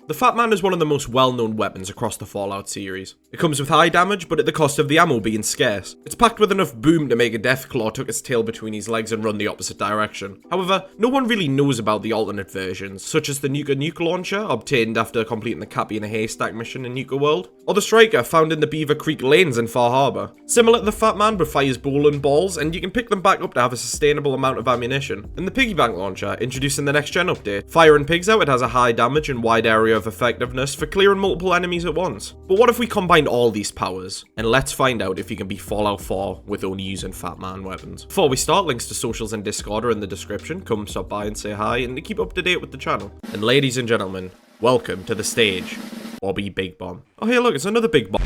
The FATMAN is one of the most well-known weapons across the Fallout series. It comes with high damage, but at the cost of the ammo being scarce. It's packed with enough boom to make a Deathclaw tuck its tail between his legs and run the opposite direction. However, no one really knows about the alternate versions, such as the Nuke launcher, obtained after completing the Cappy in a Haystack mission in Nuke World, or the Striker, found in the Beaver Creek Lanes in Far Harbor. Similar to the FATMAN, but fires bowling balls, and you can pick them back up to have a sustainable amount of ammunition. In the Piggy Bank launcher, introduced in the next gen update, firing pigs out, it has a high damage and wide area of effectiveness for clearing multiple enemies at once. But what if we combine all these powers? And let's find out if you can beat Fallout 4 with only using FATMAN weapons. Before we start, links to socials and Discord are in the description. Come stop by and say hi and to keep up to date with the channel. And ladies and gentlemen, welcome to the stage, Bobby Big Bomb. Oh hey look, it's another Big Bomb.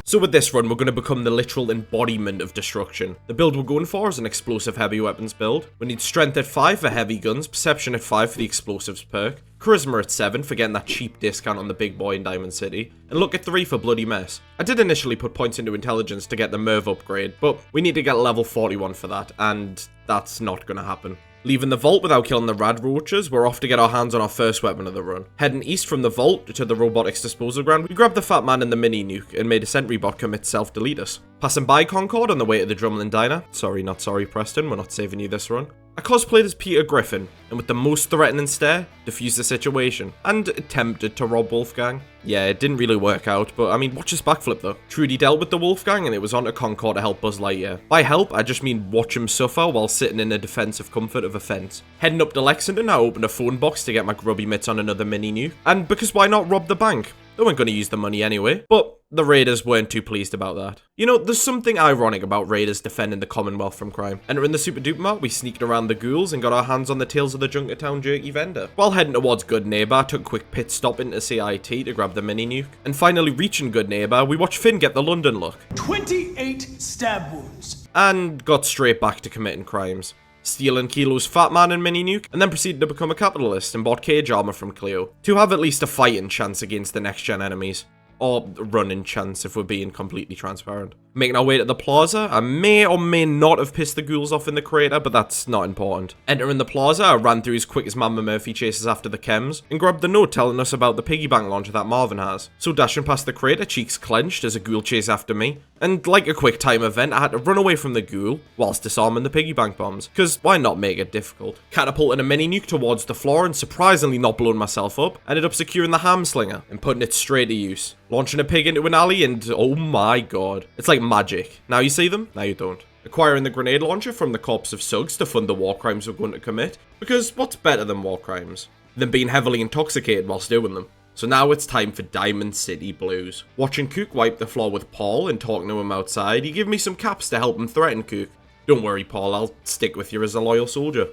So with this run, we're going to become the literal embodiment of destruction. The build we're going for is an explosive heavy weapons build. We need strength at 5 for heavy guns, perception at 5 for the explosives perk, charisma at 7 for getting that cheap discount on the big boy in Diamond City, and luck at 3 for bloody mess. I did initially put points into intelligence to get the Merv upgrade, but we need to get level 41 for that, and that's not going to happen. Leaving the vault without killing the rad roaches, we're off to get our hands on our first weapon of the run. Heading east from the vault to the robotics disposal ground, we grabbed the FATMAN and the mini nuke and made a sentry bot commit self-delete us. Passing by Concord on the way to the Drumlin Diner. Sorry, not sorry, Preston, we're not saving you this run. I cosplayed as Peter Griffin, and with the most threatening stare, diffused the situation, and attempted to rob Wolfgang. Yeah, it didn't really work out, but I mean, watch his backflip though. Trudy dealt with the Wolfgang, and it was on to Concord to help Buzz Lightyear. By help, I just mean watch him suffer while sitting in the defensive comfort of a fence. Heading up to Lexington, I opened a phone box to get my grubby mitts on another mini nuke, and because why not rob the bank? They weren't going to use the money anyway, but the Raiders weren't too pleased about that. You know, there's something ironic about Raiders defending the Commonwealth from crime. Entering the Super Duper Mart, we sneaked around the ghouls and got our hands on the tails of the Junkertown jerky vendor. While heading towards Good Neighbor, I took a quick pit stop into CIT to grab the mini nuke. And finally reaching Good Neighbor, we watched Finn get the London look. 28 stab wounds. And got straight back to committing crimes. Stealing Kilo's FATMAN and mini nuke, and then proceeded to become a capitalist and bought cage armor from Cleo to have at least a fighting chance against the next gen enemies. Or running chance if we're being completely transparent. Making our way to the plaza, I may or may not have pissed the ghouls off in the crater, but that's not important. Entering the plaza, I ran through as quick as Mama Murphy chases after the chems, and grabbed the note telling us about the piggy bank launcher that Marvin has. So dashing past the crater, cheeks clenched as a ghoul chased after me, and like a quick time event, I had to run away from the ghoul whilst disarming the piggy bank bombs, because why not make it difficult? Catapulting a mini nuke towards the floor and surprisingly not blowing myself up, ended up securing the ham slinger and putting it straight to use. Launching a pig into an alley and oh my god, it's like magic. Now you see them, now you don't. Acquiring the grenade launcher from the corpse of Suggs to fund the war crimes we're going to commit, because what's better than war crimes than being heavily intoxicated whilst doing them? So now it's time for Diamond City Blues. Watching Cook wipe the floor with Paul and talking to him outside, he gave me some caps to help him threaten Cook. Don't worry Paul, I'll stick with you as a loyal soldier.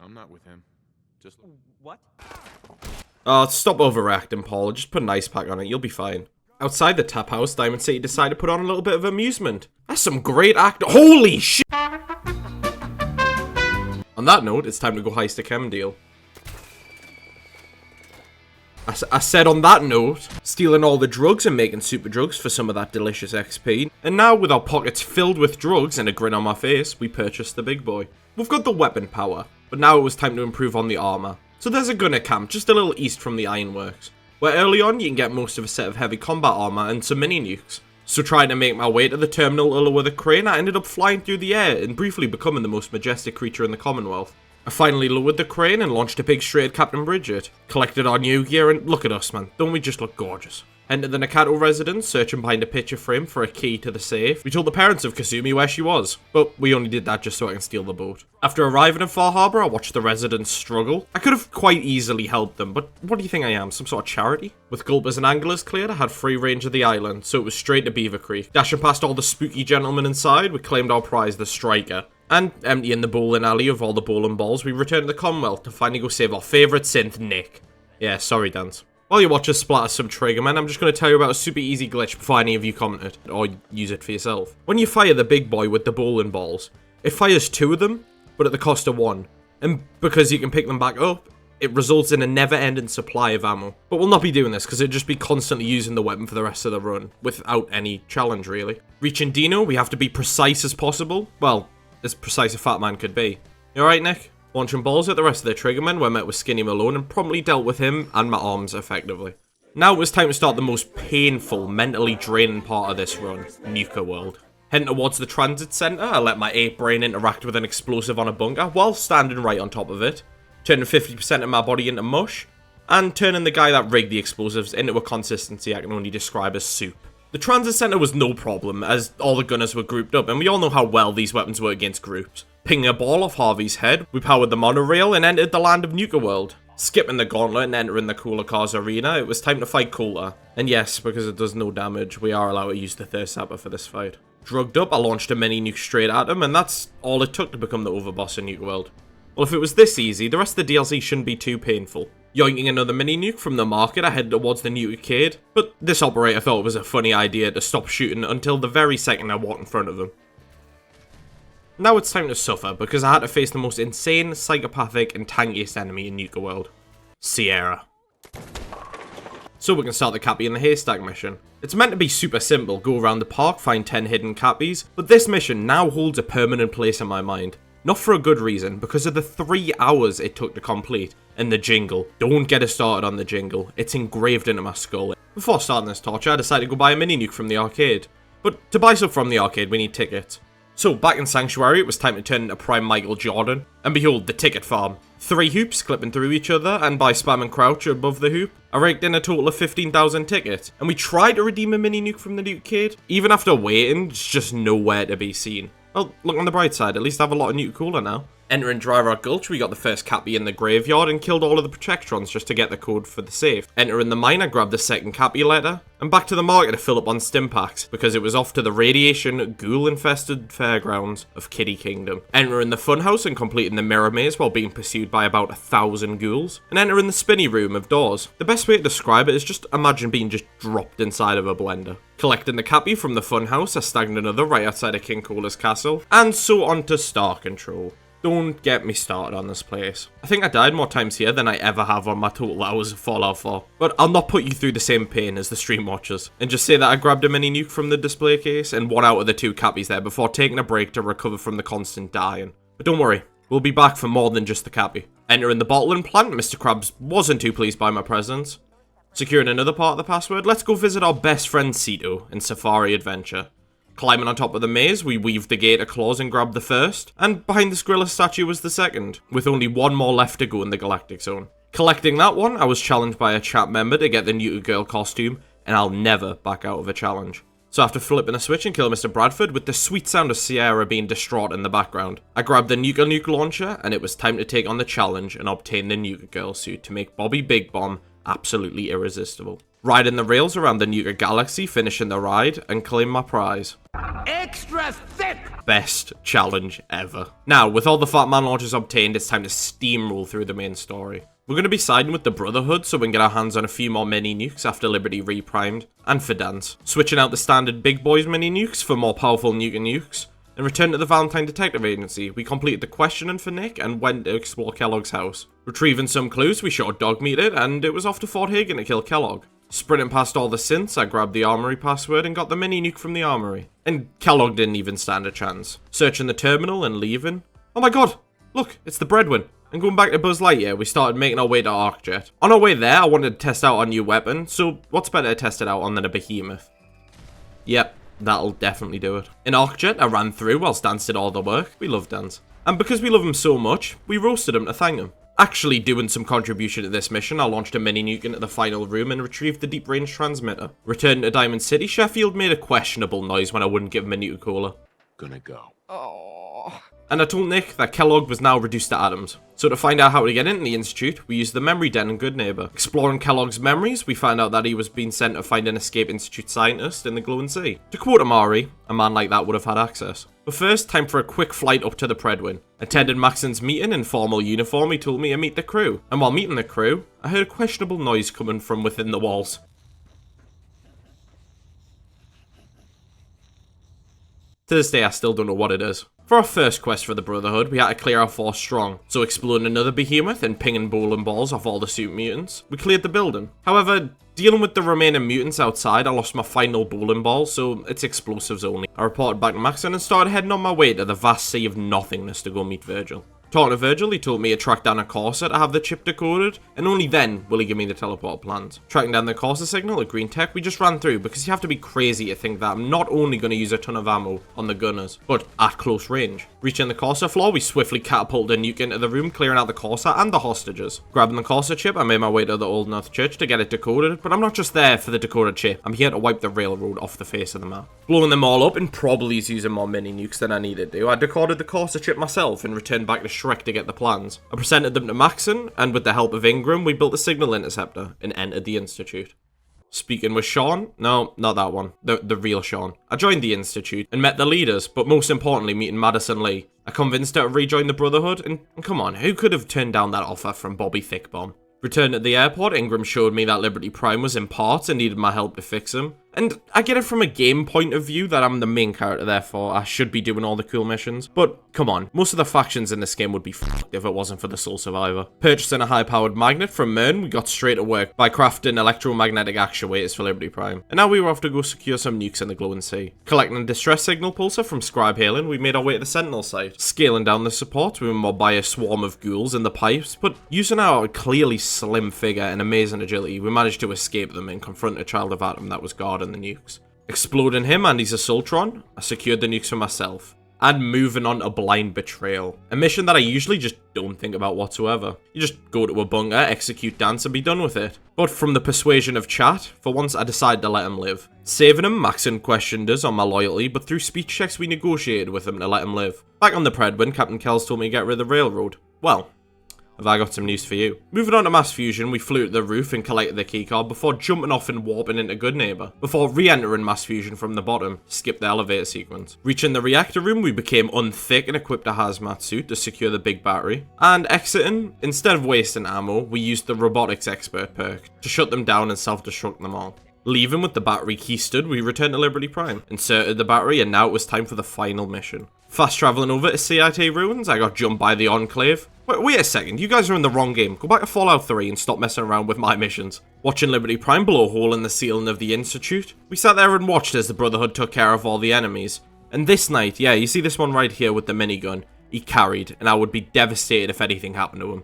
I'm not with him. Just What? Stop overreacting Paul, just put an ice pack on it, you'll be fine. Outside the tap house, Diamond City decided to put on a little bit of amusement. That's some great acting. Holy shit! On that note, it's time to go heist a chem deal. I said on that note, stealing all the drugs and making super drugs for some of that delicious XP. And now, with our pockets filled with drugs and a grin on my face, we purchased the big boy. We've got the weapon power, but now it was time to improve on the armor. So there's a gunner camp just a little east from the ironworks, where early on you can get most of a set of heavy combat armor and some mini nukes. So trying to make my way to the terminal to lower the crane, I ended up flying through the air and briefly becoming the most majestic creature in the Commonwealth. I finally lowered the crane and launched a pig straight at Captain Bridget. Collected our new gear and look at us man, don't we just look gorgeous? Entered the Nakato residence, searching behind a picture frame for a key to the safe. We told the parents of Kasumi where she was, but we only did that just so I can steal the boat. After arriving in Far Harbor, I watched the residents struggle. I could have quite easily helped them, but what do you think I am, some sort of charity? With gulpers and anglers cleared, I had free range of the island, so it was straight to Beaver Creek. Dashing past all the spooky gentlemen inside, we claimed our prize, the Striker. And emptying the bowling alley of all the bowling balls, we returned to the Commonwealth to finally go save our favourite synth, Nick. Yeah, sorry, Dance. While you watch us splatter some Triggerman, I'm just going to tell you about a super easy glitch before any of you commented, or use it for yourself. When you fire the big boy with the bowling balls, it fires 2 of them, but at the cost of 1. And because you can pick them back up, it results in a never-ending supply of ammo. But we'll not be doing this, because it'd just be constantly using the weapon for the rest of the run, without any challenge, really. Reaching Dino, we have to be precise as possible. Well, as precise as FATMAN could be. You alright, Nick? Launching balls at the rest of the triggermen, were met with Skinny Malone and promptly dealt with him and my arms effectively. Now it was time to start the most painful, mentally draining part of this run, Nuke World. Heading towards the transit center, I let my ape brain interact with an explosive on a bunker while standing right on top of it, turning 50% of my body into mush, and turning the guy that rigged the explosives into a consistency I can only describe as soup. The transit center was no problem, as all the gunners were grouped up, and we all know how well these weapons work against groups. Pinging a ball off Harvey's head, we powered the monorail and entered the land of Nuke World. Skipping the gauntlet and entering the Cooler Cars arena, it was time to fight Coulter. And yes, because it does no damage, we are allowed to use the Thirst Sapper for this fight. Drugged up, I launched a mini nuke straight at him, and that's all it took to become the overboss in Nuke World. Well, if it was this easy, the rest of the DLC shouldn't be too painful. Yoinking another mini nuke from the market, I headed towards the nuke arcade, but this operator thought it was a funny idea to stop shooting until the very second I walked in front of him. Now it's time to suffer, because I had to face the most insane, psychopathic, and tankiest enemy in Nuke World. Sierra. So we can start the Cappy in the Haystack mission. It's meant to be super simple, go around the park, find 10 hidden Cappies, but this mission now holds a permanent place in my mind. Not for a good reason, because of the 3 hours it took to complete, and the jingle. Don't get us started on the jingle, it's engraved into my skull. Before starting this torture, I decided to go buy a mini nuke from the arcade. But to buy stuff from the arcade, we need tickets. So back in Sanctuary, it was time to turn into Prime Michael Jordan, and behold, the ticket farm. 3 hoops clipping through each other, and by spamming crouch above the hoop, I raked in a total of 15,000 tickets, and we tried to redeem a mini nuke from the nuke arcade. Even after waiting, it's just nowhere to be seen. Well, look on the bright side, at least I have a lot of Nuke Cooler now. Entering Dry Rock Gulch, we got the first Cappy in the graveyard and killed all of the Protectrons just to get the code for the safe. Entering the mine, I grabbed the second Cappy letter, and back to the market to fill up on Stimpaks, because it was off to the radiation, ghoul-infested fairgrounds of Kitty Kingdom. Entering the funhouse and completing the mirror maze while being pursued by about 1,000 ghouls. And entering the spinny room of doors. The best way to describe it is just imagine being just dropped inside of a blender. Collecting the Cappy from the funhouse, I snagged another right outside of King Coola's castle, and so on to Star Control. Don't get me started on this place. I think I died more times here than I ever have on my total hours of Fallout 4. But I'll not put you through the same pain as the stream watchers, and just say that I grabbed a mini nuke from the display case and 1 out of the 2 Cappies there before taking a break to recover from the constant dying. But don't worry, we'll be back for more than just the Cappy. Entering the bottling plant, Mr. Krabs wasn't too pleased by my presence. Securing another part of the password, let's go visit our best friend Cito in Safari Adventure. Climbing on top of the maze, we weaved the gator claws and grabbed the first, and behind the Skrilla statue was the second, with only 1 more left to go in the Galactic Zone. Collecting that one, I was challenged by a chat member to get the Nuke Girl costume, and I'll never back out of a challenge. So after flipping a switch and killing Mr. Bradford with the sweet sound of Sierra being distraught in the background, I grabbed the Nuke launcher, and it was time to take on the challenge and obtain the Nuke Girl suit to make Bobby Big Bomb absolutely irresistible. Riding the rails around the Nuke Galaxy, finishing the ride, and claim my prize. Extra thick! Best challenge ever. Now, with all the FATMAN launches obtained, it's time to steamroll through the main story. We're going to be siding with the Brotherhood so we can get our hands on a few more mini nukes after Liberty reprimed, and for Dance. Switching out the standard Big Boys mini nukes for more powerful nukes, and return to the Valentine Detective Agency. We completed the questioning for Nick and went to explore Kellogg's house. Retrieving some clues, we shot dog meated, and it was off to Fort Hagen to kill Kellogg. Sprinting past all the synths, I grabbed the armory password and got the mini nuke from the armory. And Kellogg didn't even stand a chance. Searching the terminal and leaving. Oh my god! Look, it's the Breadwin. And going back to Buzz Lightyear, we started making our way to Arcjet. On our way there, I wanted to test out our new weapon, so what's better to test it out on than a behemoth? Yep, that'll definitely do it. In Arcjet, I ran through whilst Dance did all the work. We love Dance. And because we love him so much, we roasted him to thank him. Actually doing some contribution to this mission, I launched a mini nuke into the final room and retrieved the deep range transmitter. Returning to Diamond City, Sheffield made a questionable noise when I wouldn't give him a nuke cola. Gonna go. Oh. And I told Nick that Kellogg was now reduced to atoms. So to find out how to get into the Institute, we used the memory den in Good Neighbor. Exploring Kellogg's memories, we found out that he was being sent to find an escaped Institute scientist in the Glowing Sea. To quote Amari, a man like that would have had access. But first, time for a quick flight up to the Predwin. Attending Maxon's meeting in formal uniform, he told me to meet the crew. And while meeting the crew, I heard a questionable noise coming from within the walls. To this day, I still don't know what it is. For our first quest for the Brotherhood, we had to clear our force strong, so exploring another behemoth and pinging bowling balls off all the suit mutants, we cleared the building. However, dealing with the remaining mutants outside, I lost my final bowling ball, so it's explosives only. I reported back to Maxon and started heading on my way to the vast sea of nothingness to go meet Virgil. Talking to Virgil, he told me to track down a Corsa to have the chip decoded, and only then will he give me the teleport plans. Tracking down the Corsa signal at Green Tech, we just ran through because you have to be crazy to think that I'm not only going to use a ton of ammo on the gunners, but at close range. Reaching the Corsa floor, we swiftly catapulted a Nuke into the room, clearing out the Corsa and the hostages. Grabbing the Corsa chip, I made my way to the Old North Church to get it decoded, but I'm not just there for the decoded chip. I'm here to wipe the railroad off the face of the map. Blowing them all up and probably using more mini nukes than I needed to, I decoded the Corsa chip myself and returned back to Shrek to get the plans. I presented them to Maxon, and with the help of Ingram, we built a signal interceptor and entered the Institute. Speaking with Sean, no, not that one, the real Sean. I joined the Institute and met the leaders, but most importantly meeting Madison Lee. I convinced her to rejoin the Brotherhood, and come on, who could have turned down that offer from Bobby Thickbomb? Returned at the airport, Ingram showed me that Liberty Prime was in parts and needed my help to fix him. And I get it from a game point of view that I'm the main character, therefore I should be doing all the cool missions. But come on, most of the factions in this game would be f***ed if it wasn't for the Sole Survivor. Purchasing a high-powered magnet from Mern, we got straight to work by crafting electromagnetic actuators for Liberty Prime. And now we were off to go secure some nukes in the Glowing Sea. Collecting a distress signal pulsar from Scribe Halen, we made our way to the Sentinel site. Scaling down the support, we were mobbed by a swarm of ghouls in the pipes, but using our clearly slim figure and amazing agility, we managed to escape them and confront a child of Atom that was guarding the nukes. Exploding him and his Assaultron, I secured the nukes for myself. And moving on to Blind Betrayal, a mission that I usually just don't think about whatsoever. You just go to a bunker, execute dance and be done with it. But from the persuasion of chat, for once I decided to let him live. Saving him, Maxon questioned us on my loyalty, but through speech checks we negotiated with him to let him live. Back on the Predwin, Captain Kells told me to get rid of the railroad. Well, have I got some news for you. Moving on to Mass Fusion, we flew to the roof and collected the keycard before jumping off and warping into Good Neighbor. Before re-entering Mass Fusion from the bottom, skip the elevator sequence. Reaching the reactor room, we became unthick and equipped a hazmat suit to secure the big battery. And exiting, instead of wasting ammo, we used the robotics expert perk to shut them down and self-destruct them all. Leaving with the battery keystood, we returned to Liberty Prime, inserted the battery, and now it was time for the final mission. Fast traveling over to CIT Ruins, I got jumped by the Enclave. Wait a second, you guys are in the wrong game. Go back to Fallout 3 and stop messing around with my missions. Watching Liberty Prime blow a hole in the ceiling of the Institute, we sat there and watched as the Brotherhood took care of all the enemies. And this knight, yeah, you see this one right here with the minigun, he carried, and I would be devastated if anything happened to him.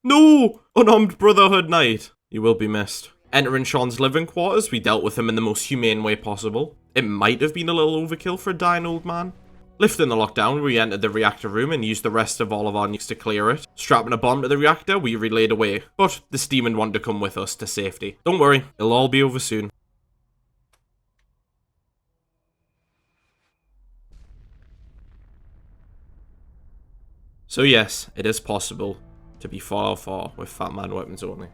No! Unarmed Brotherhood Knight! You will be missed. Entering Sean's living quarters, we dealt with him in the most humane way possible. It might have been a little overkill for a dying old man. Lifting the lockdown, we entered the reactor room and used the rest of all of our nukes to clear it. Strapping a bomb to the reactor, we relayed away. But this demon wanted to come with us to safety. Don't worry, it'll all be over soon. So yes, it is possible to be 4-4 with FATMAN weapons only.